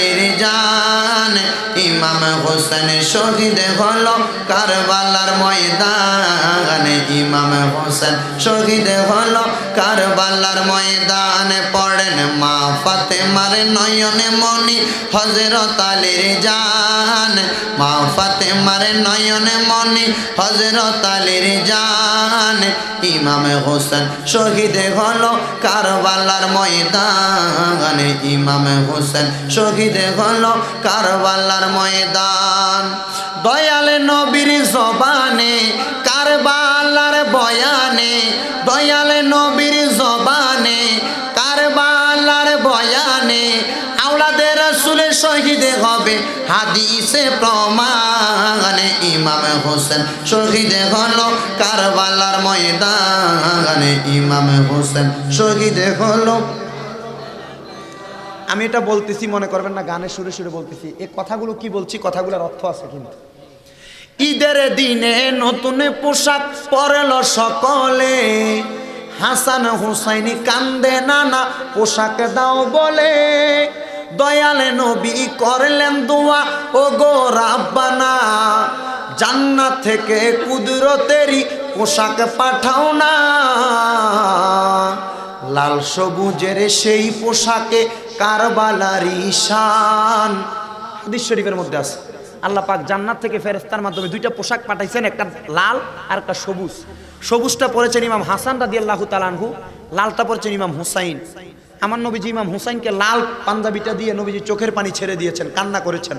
তালির জান ইমাম হোসেন শহীদ হলো কারবালার ময়দানে ইমাম হোসেন শহীদ হলো কারবালার ময়দানে পড়েন মা ফাতেমার নয়নে মনি হযরত আলীর জান মা ফাতেমার নয়নে মনি হযরত আলীর জান ইমাম হোসেন শহীদ হলো কারবালার ময়দানে ইমাম হোসেন শহীদ হলো কারবালার ময়দান দয়াল নবীর জবানে কারবালার বয়ানে দয়াল নবীর জবানে কারবালার বয়ানে আওলাদে রাসূলের শহীদ হবে হাদিসে প্রমাণে ইমাম হোসেন শহীদ হলো কারবালার ময়দানে ইমাম হোসেন শহীদ হলো। আমি এটা বলতেছি মনে করবেন না গানের সুরে সুরে বলতেছি, এই কথাগুলো কি বলছি কথাগুলোর অর্থ আছে কিন্তু। ঈদের দিনে নতুন পোশাক পরল সকলে হাসান হুসাইনি কান্দে নানা পোশাক দাও বলে দয়ালে নবী করলেন দোয়া ও গো রাব্বানা জান্নাত থেকে কুদরতেরই পোশাক পাঠাও না লাল সবুজের সেই পোশাকে কারবালারি শান। হাদিস শরীফের মধ্যে আছে আল্লাহ পাক জান্নাত থেকে ফেরেশতার মাধ্যমে দুইটা পোশাক পাঠাইছেন, একটা লাল আর একটা সবুজ। সবুজটা পরেছেন ইমাম হাসান রাদিয়াল্লাহু তাআলা আনহু, লালটা পরেছেন ইমাম হুসাইন। আমার নবীজি ইমাম হুসাইনকে লাল পাঞ্জাবিটা দিয়ে নবীজি চোখের পানি ছেড়ে দিয়েছেন, কান্না করেছেন।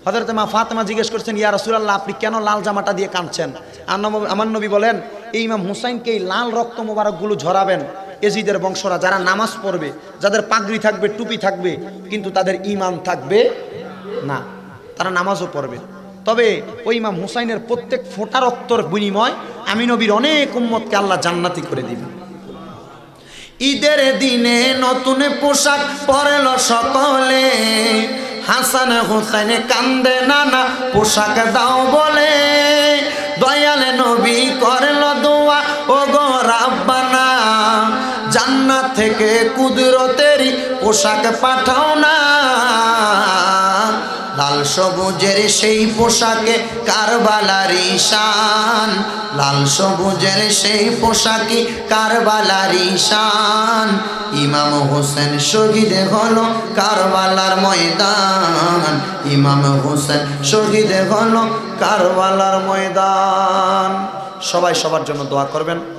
হযরত মা ফাতেমা জিজ্ঞেস করছেন ইয়া রাসূলুল্লাহ আপনি কেন লাল জামাটা দিয়ে কাঁদছেন? আমার নবী বলেন এই ইমাম হুসাইনকে এই লাল রক্ত মোবারকগুলো ঝরাবেন এজিদের বংশরা, যারা নামাজ পড়বে, যাদের পাগড়ি থাকবে, টুপি থাকবে, কিন্তু তাদের ঈমান থাকবে না, তারা নামাজও পড়বে। তবে ওই ইমাম হুসাইনের প্রত্যেক ফোঁটা রক্তর বিনিময় আমি নবীর অনেক উম্মতকে আল্লাহ জান্নাতি করে দিবেন। ঈদের দিনে নতুন পোশাক পরল সকলে হাসান হুসাইনে কান্দে নানা পোশাক দাও বলে দয়ালে নবী করল দোয়া ও গো রাব্বানা জান্নাত থেকে কুদরতেরই পোশাক পাঠাও না লাল সবুজের সেই পোশাকে কারবালারি শান লাল সবুজের সেই পোশাকে কারবালারি শান ইমাম হোসেন শহীদ হলো কারবালার ময়দান ইমাম হোসেন শহীদ হলো কারবালার ময়দান। সবাই সবার জন্য দোয়া করবেন।